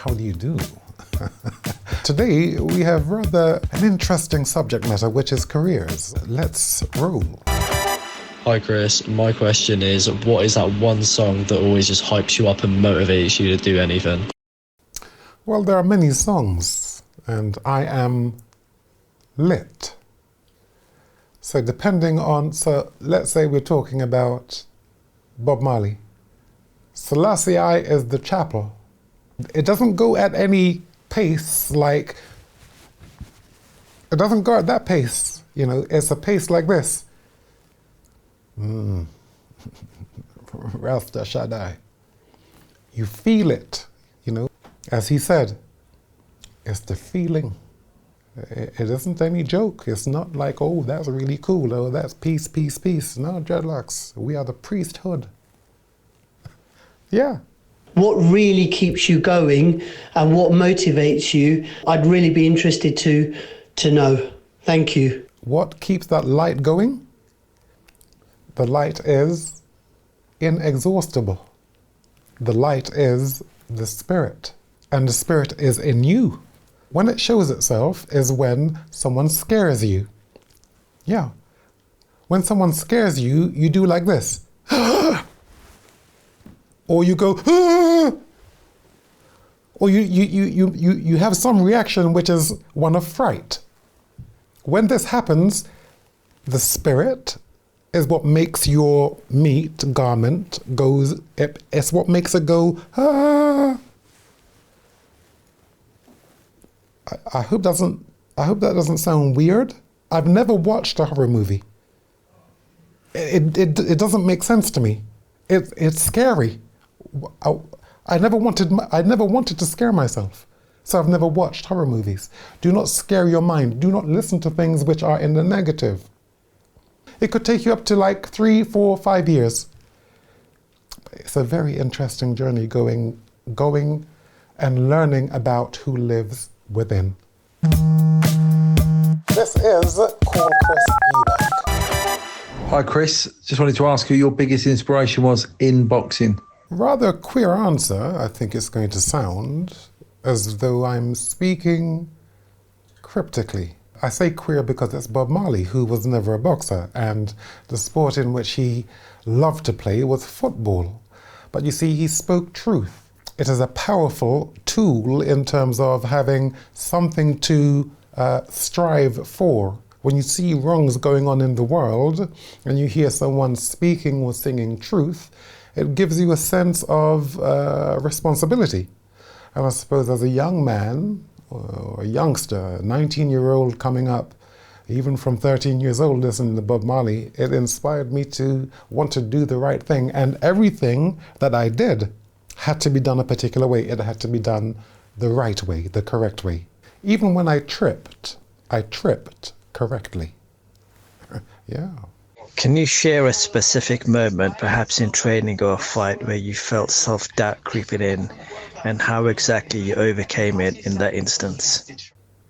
How do you do? Today we have rather an interesting subject matter, which is careers. Let's roll. Hi Chris, my question is, what is that one song that always just hypes you up and motivates you to do anything? Well, there are many songs, and I am lit. So let's say we're talking about Bob Marley. Selassie is the chapel. It doesn't go at any pace it doesn't go at that pace, it's a pace like this. Rasta Shaddai. You feel it, As he said, it's the feeling. It isn't any joke. It's not like, oh, that's really cool. Oh, that's peace, peace, peace. No, dreadlocks. We are the priesthood. Yeah. What really keeps you going and what motivates you, I'd really be interested to know. Thank you. What keeps that light going? The light is inexhaustible. The light is the spirit, and the spirit is in you. When it shows itself is when someone scares you. Yeah. When someone scares you, you do like this. Or you go, ah! Or you have some reaction which is one of fright. When this happens, the spirit is what makes your meat garment goes, it's what makes it go, ah! I hope that doesn't sound weird. I've never watched a horror movie. It doesn't make sense to me. It's scary. I never wanted to scare myself, so I've never watched horror movies. Do not scare your mind. Do not listen to things which are in the negative. It could take you up to like 3, 4, 5 years. It's a very interesting journey going and learning about who lives within. This is Call Chris Eubank. Hi Chris, just wanted to ask who your biggest inspiration was in boxing. Rather queer answer. I think it's going to sound as though I'm speaking cryptically. I say queer because it's Bob Marley, who was never a boxer, and the sport in which he loved to play was football. But you see, he spoke truth. It is a powerful tool in terms of having something to strive for. When you see wrongs going on in the world and you hear someone speaking or singing truth, it gives you a sense of responsibility. And I suppose as a young man, or a youngster, a 19-year-old coming up, even from 13 years old listening to Bob Marley, it inspired me to want to do the right thing. And everything that I did had to be done a particular way. It had to be done the right way, the correct way. Even when I tripped correctly. Yeah. Can you share a specific moment, perhaps in training or a fight, where you felt self-doubt creeping in, and how exactly you overcame it in that instance?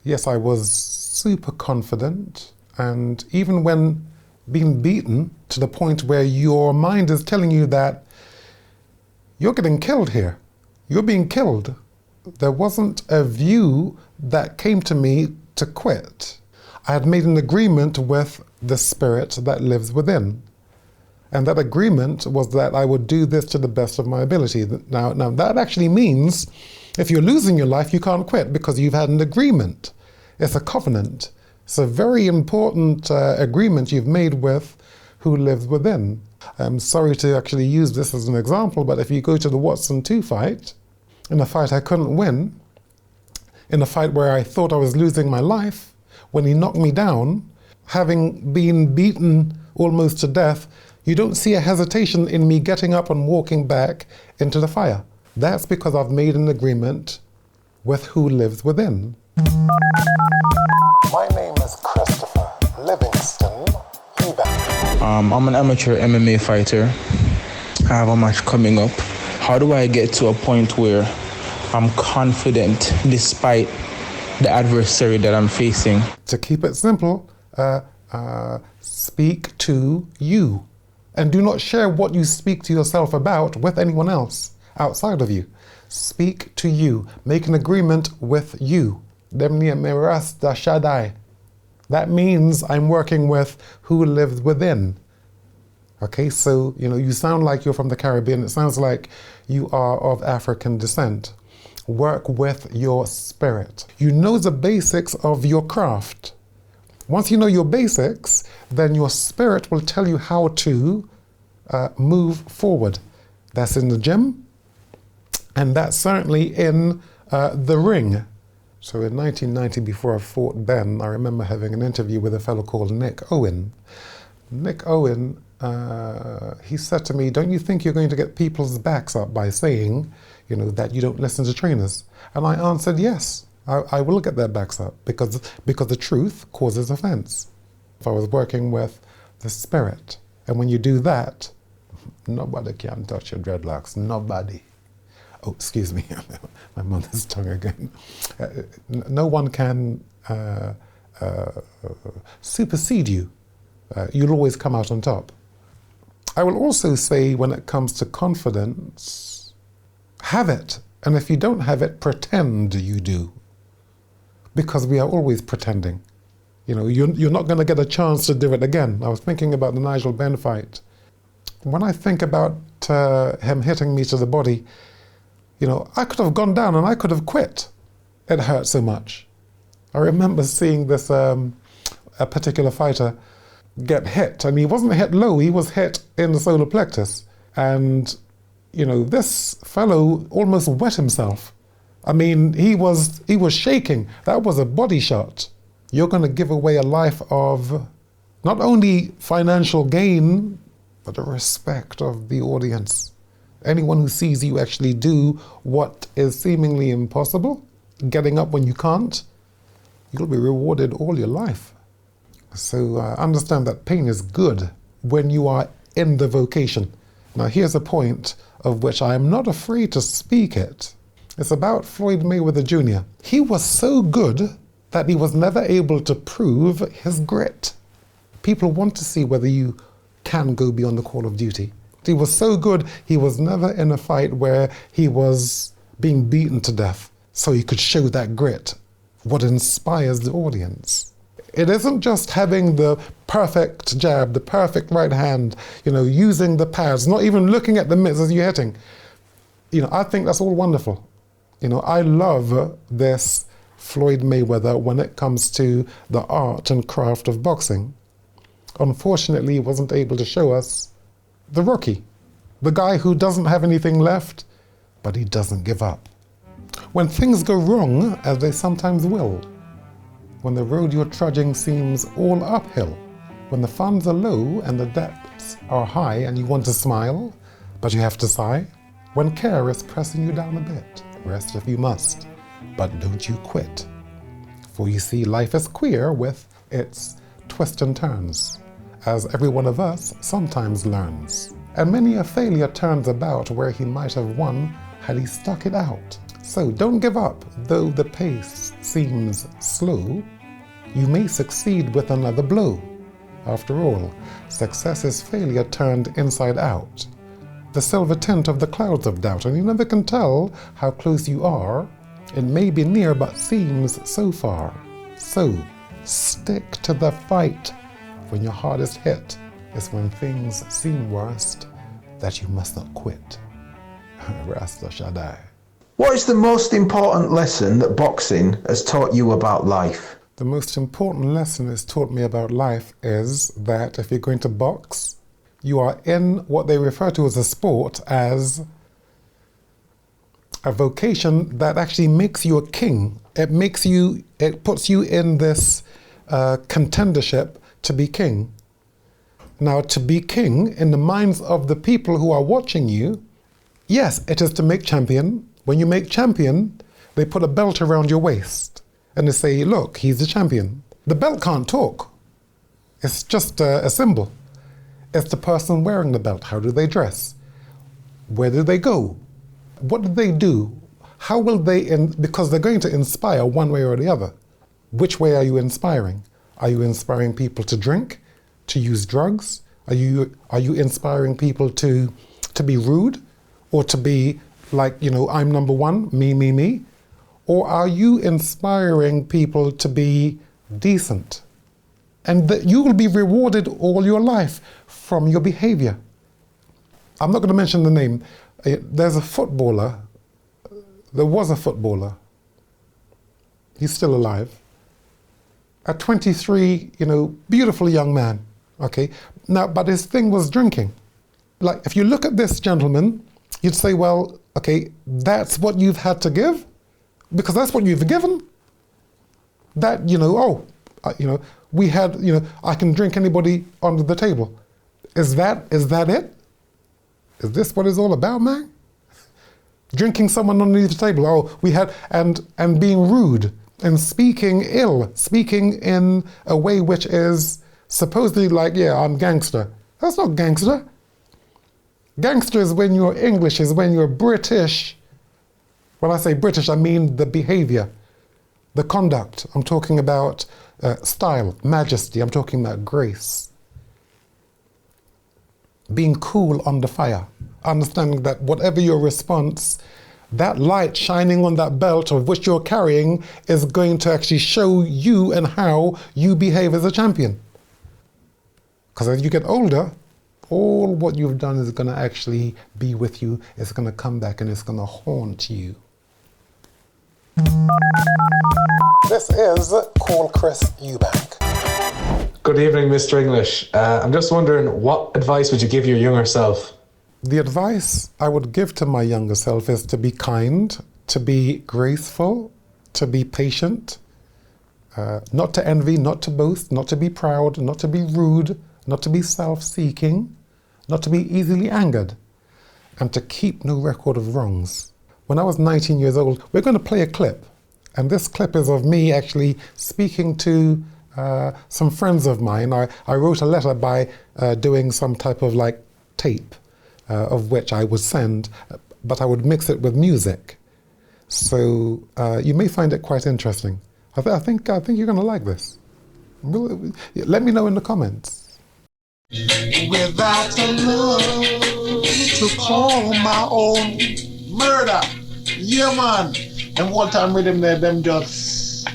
Yes, I was super confident, and even when being beaten to the point where your mind is telling you that you're getting killed here, you're being killed, there wasn't a view that came to me to quit. I had made an agreement with the spirit that lives within. And that agreement was that I would do this to the best of my ability. Now that actually means if you're losing your life, you can't quit because you've had an agreement. It's a covenant. It's a very important agreement you've made with who lives within. I'm sorry to actually use this as an example, but if you go to the Watson 2 fight, in a fight I couldn't win, in a fight where I thought I was losing my life, when he knocked me down, having been beaten almost to death, you don't see a hesitation in me getting up and walking back into the fire. That's because I've made an agreement with who lives within. My name is Christopher Livingston Eubank. I'm an amateur MMA fighter. I have a match coming up. How do I get to a point where I'm confident despite the adversary that I'm facing? To keep it simple, speak to you. And do not share what you speak to yourself about with anyone else outside of you. speak to you, make an agreement with you. Demni miras da shaddai. That means I'm working with who lives within. Okay, so, you sound like you're from the Caribbean. It sounds like you are of African descent. Work with your spirit. You know the basics of your craft. Once you know your basics, then your spirit will tell you how to move forward. That's in the gym, and that's certainly in the ring. So in 1990, before I fought Ben, I remember having an interview with a fellow called Nick Owen. Nick Owen, he said to me, don't you think you're going to get people's backs up by saying, that you don't listen to trainers? And I answered, yes, I will get their backs up because the truth causes offense. If I was working with the spirit, and when you do that, nobody can touch your dreadlocks, nobody. Oh, excuse me, my mother's tongue again. No one can supersede you. You'll always come out on top. I will also say, when it comes to confidence, have it. And if you don't have it, pretend you do. Because we are always pretending. You're not going to get a chance to do it again. I was thinking about the Nigel Benn fight. When I think about him hitting me to the body, I could have gone down and I could have quit. It hurt so much. I remember seeing this a particular fighter get hit, and he wasn't hit low, he was hit in the solar plexus. And, this fellow almost wet himself. I mean, he was shaking. That was a body shot. You're going to give away a life of not only financial gain, but the respect of the audience. Anyone who sees you actually do what is seemingly impossible, getting up when you can't, you'll be rewarded all your life. So understand that pain is good when you are in the vocation. Now here's a point of which I am not afraid to speak it. It's about Floyd Mayweather Jr. He was so good that he was never able to prove his grit. People want to see whether you can go beyond the call of duty. He was so good, he was never in a fight where he was being beaten to death, so he could show that grit, what inspires the audience. It isn't just having the perfect jab, the perfect right hand, using the pads, not even looking at the mitts as you're hitting. I think that's all wonderful. I love this Floyd Mayweather when it comes to the art and craft of boxing. Unfortunately, he wasn't able to show us the rookie, the guy who doesn't have anything left, but he doesn't give up. When things go wrong, as they sometimes will, when the road you're trudging seems all uphill, when the funds are low and the debts are high and you want to smile, but you have to sigh, when care is pressing you down a bit, rest if you must, but don't you quit. For you see, life is queer with its twists and turns, as every one of us sometimes learns. And many a failure turns about where he might have won had he stuck it out. So don't give up, though the pace seems slow. You may succeed with another blow. After all, success is failure turned inside out. The silver tint of the clouds of doubt, and you never can tell how close you are. It may be near but seems so far. So stick to the fight. When your hardest hit is when things seem worst, that you must not quit. Rasta Shaddai. What is the most important lesson that boxing has taught you about life? The most important lesson it's taught me about life is that if you're going to box, you are in what they refer to as a sport, as a vocation that actually makes you a king. It puts you in this contendership to be king. Now, to be king in the minds of the people who are watching you, yes, it is to make champion. When you make champion, they put a belt around your waist and they say, look, he's the champion. The belt can't talk. It's just a symbol. It's the person wearing the belt. How do they dress? Where do they go? What do they do? How will they, because they're going to inspire one way or the other. Which way are you inspiring? Are you inspiring people to drink, to use drugs? Are you inspiring people to be rude or to be Like, I'm number one, me, me, me? Or are you inspiring people to be decent? And that you will be rewarded all your life from your behavior. I'm not going to mention the name. There was a footballer. He's still alive. At 23, beautiful young man, okay? Now, but his thing was drinking. Like, if you look at this gentleman, you'd say, well, okay, that's what you've had to give? Because that's what you've given? That, we had, I can drink anybody under the table. Is that it? Is this what it's all about, man? Drinking someone underneath the table. Oh, we had, and being rude and speaking ill, speaking in a way which is supposedly like, yeah, I'm gangster. That's not gangster. Gangster is when you're English, is when you're British. When I say British, I mean the behavior, the conduct. I'm talking about style, majesty. I'm talking about grace. Being cool under fire. Understanding that whatever your response, that light shining on that belt of which you're carrying is going to actually show you and how you behave as a champion. Because as you get older, all what you've done is going to actually be with you. It's going to come back and it's going to haunt you. This is Call Chris Eubank. Good evening, Mr. English. I'm just wondering, what advice would you give your younger self? The advice I would give to my younger self is to be kind, to be graceful, to be patient, not to envy, not to boast, not to be proud, not to be rude, not to be self-seeking, not to be easily angered, and to keep no record of wrongs. When I was 19 years old, we're going to play a clip, and this clip is of me actually speaking to some friends of mine. I wrote a letter by doing some type of like tape, of which I would send, but I would mix it with music. So you may find it quite interesting. I think you're going to like this. Let me know in the comments. Without a love to call my own murder. Yeah, man. Them whole time rhythm there, them just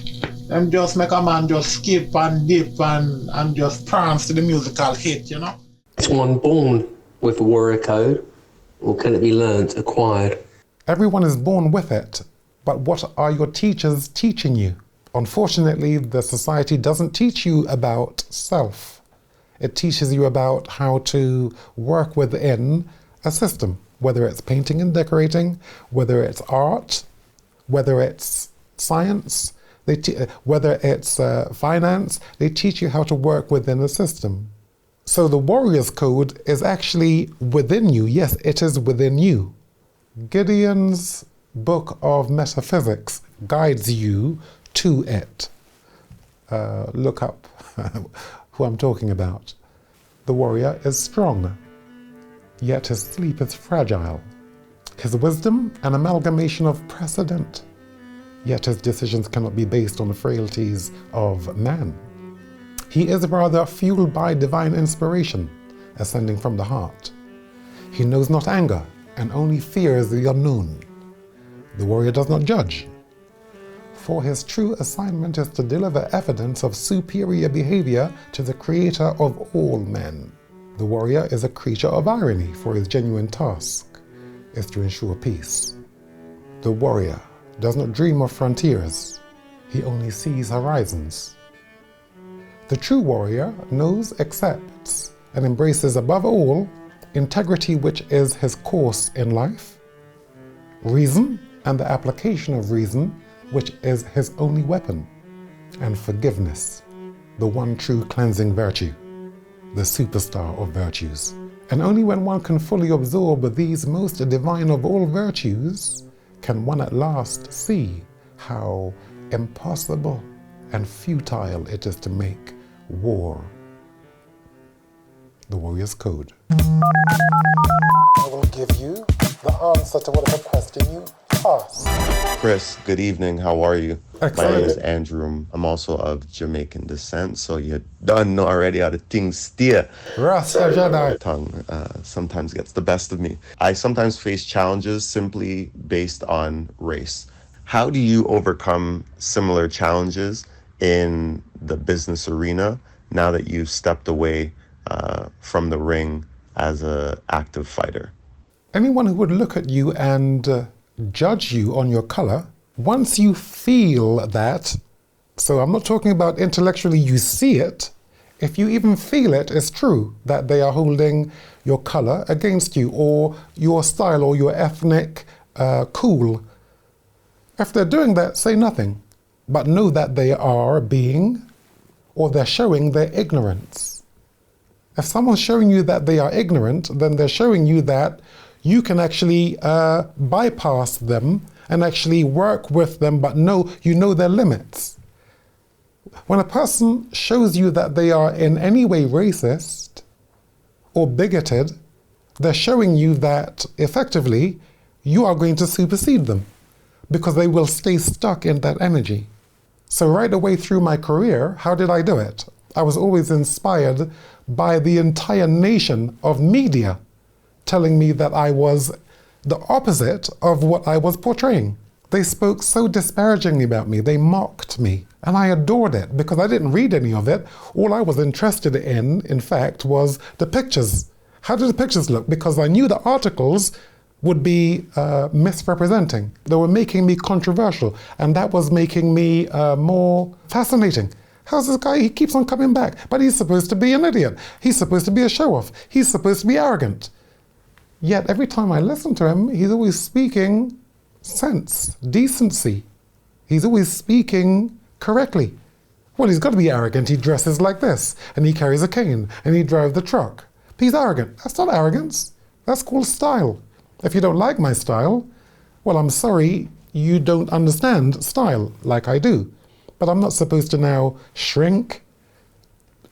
make a man just skip and dip and just prance to the musical hit, Is one born with a warrior code, or can it be learnt, acquired? Everyone is born with it, but what are your teachers teaching you? Unfortunately, the society doesn't teach you about self. It teaches you about how to work within a system, whether it's painting and decorating, whether it's art, whether it's science, whether it's finance. They teach you how to work within a system. So the warrior's code is actually within you. Yes, it is within you. Gideon's book of Metaphysics guides you to it. Look up who I'm talking about. The warrior is strong, yet his sleep is fragile. His wisdom, an amalgamation of precedent, yet his decisions cannot be based on the frailties of man. He is rather fueled by divine inspiration, ascending from the heart. He knows not anger, and only fears the unknown. The warrior does not judge, for his true assignment is to deliver evidence of superior behavior to the creator of all men. The warrior is a creature of irony, for his genuine task is to ensure peace. The warrior does not dream of frontiers, he only sees horizons. The true warrior knows, accepts, and embraces above all integrity, which is his course in life, reason and the application of reason, which is his only weapon, and forgiveness, the one true cleansing virtue, the superstar of virtues. And only when one can fully absorb these most divine of all virtues can one at last see how impossible and futile it is to make war. The warrior's code. I will give you the answer to whatever question you ask. Chris, good evening. How are you? Excellent. My name is Andrew. I'm also of Jamaican descent, so you done know already how the things steer. Rasta Jedi. Tongue sometimes gets the best of me. I sometimes face challenges simply based on race. How do you overcome similar challenges in the business arena now that you've stepped away from the ring as an active fighter? Anyone who would look at you and judge you on your color, once you feel that, so I'm not talking about intellectually you see it, if you even feel it, it's true that they are holding your color against you or your style or your ethnic cool. If they're doing that, say nothing, but know that they are being or they're showing their ignorance. If someone's showing you that they are ignorant, then they're showing you that you can actually bypass them and actually work with them, but you know their limits. When a person shows you that they are in any way racist or bigoted, they're showing you that effectively you are going to supersede them because they will stay stuck in that energy. So right away through my career, how did I do it? I was always inspired by the entire nation of media telling me that I was the opposite of what I was portraying. They spoke so disparagingly about me, they mocked me, and I adored it because I didn't read any of it. All I was interested in fact, was the pictures. How did the pictures look? Because I knew the articles would be misrepresenting. They were making me controversial, and that was making me more fascinating. How's this guy? He keeps on coming back, but he's supposed to be an idiot. He's supposed to be a show-off. He's supposed to be arrogant. Yet every time I listen to him, he's always speaking sense, decency. He's always speaking correctly. Well, he's got to be arrogant. He dresses like this, and he carries a cane, and he drives the truck. But he's arrogant. That's not arrogance. That's called style. If you don't like my style, well, I'm sorry, you don't understand style like I do. But I'm not supposed to now shrink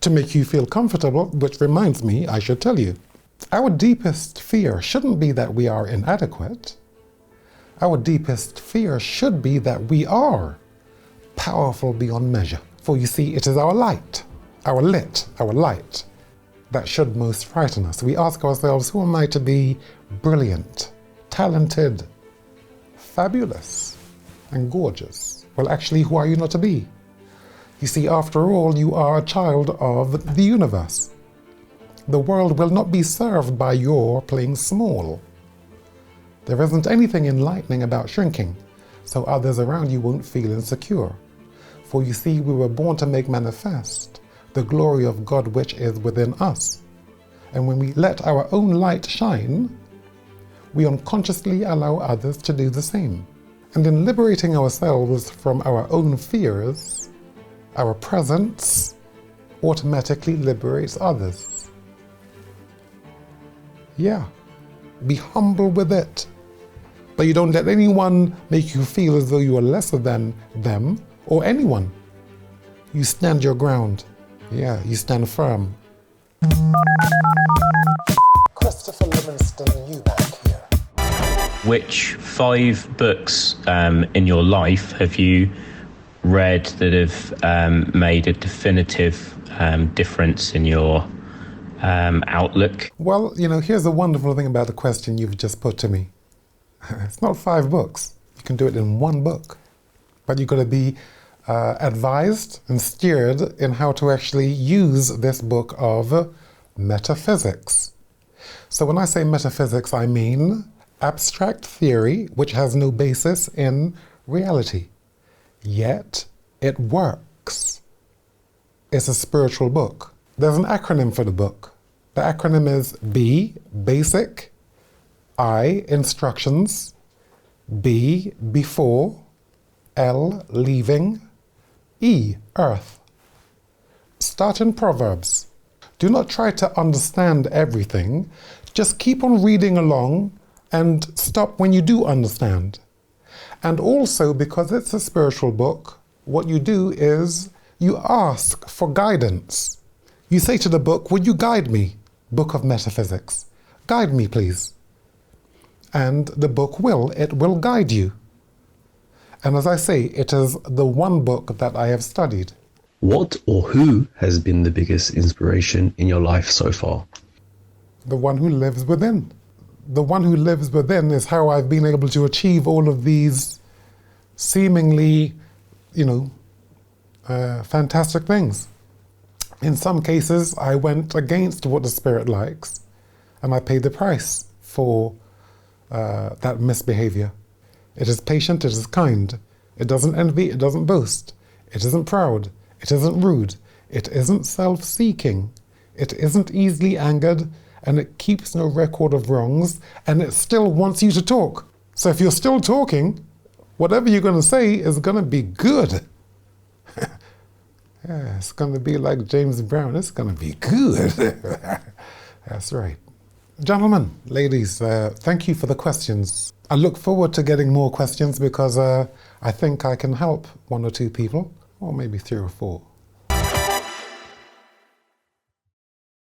to make you feel comfortable, which reminds me, I should tell you, our deepest fear shouldn't be that we are inadequate. Our deepest fear should be that we are powerful beyond measure. For you see, it is our light, our light, that should most frighten us. We ask ourselves, who am I to be brilliant, talented, fabulous, and gorgeous? Well, actually, who are you not to be? You see, after all, you are a child of the universe. The world will not be served by your playing small. There isn't anything enlightening about shrinking, so others around you won't feel insecure. For you see, we were born to make manifest the glory of God which is within us. And when we let our own light shine, we unconsciously allow others to do the same. And in liberating ourselves from our own fears, our presence automatically liberates others. Yeah, be humble with it. But you don't let anyone make you feel as though you are lesser than them or anyone. You stand your ground. Yeah, you stand firm. Christopher Livingston Eubank here. Which 5 books in your life have you read that have made a definitive difference in your outlook? Well, you know, here's the wonderful thing about the question you've just put to me. It's not 5 books. You can do it in 1 book. But you've got to be advised and steered in how to actually use this book of metaphysics. So when I say metaphysics, I mean abstract theory which has no basis in reality. Yet it works. It's a spiritual book. There's an acronym for the book. The acronym is B, basic, I, instructions, B, before, L, leaving, E, earth. Start in Proverbs. Do not try to understand everything. Just keep on reading along and stop when you do understand. And also, because it's a spiritual book, what you do is you ask for guidance. You say to the book, would you guide me? Book of Metaphysics. Guide me, please. And the book will guide you. And as I say, it is the one book that I have studied. What or who has been the biggest inspiration in your life so far? The one who lives within. The one who lives within is how I've been able to achieve all of these seemingly, fantastic things. In some cases, I went against what the spirit likes, and I paid the price for that misbehavior. It is patient, it is kind. It doesn't envy, it doesn't boast. It isn't proud, it isn't rude. It isn't self-seeking. It isn't easily angered, and it keeps no record of wrongs, and it still wants you to talk. So if you're still talking, whatever you're going to say is going to be good. Yeah, it's going to be like James Brown. It's going to be good. That's right. Gentlemen, ladies, thank you for the questions. I look forward to getting more questions because I think I can help one or two people, or maybe 3 or 4.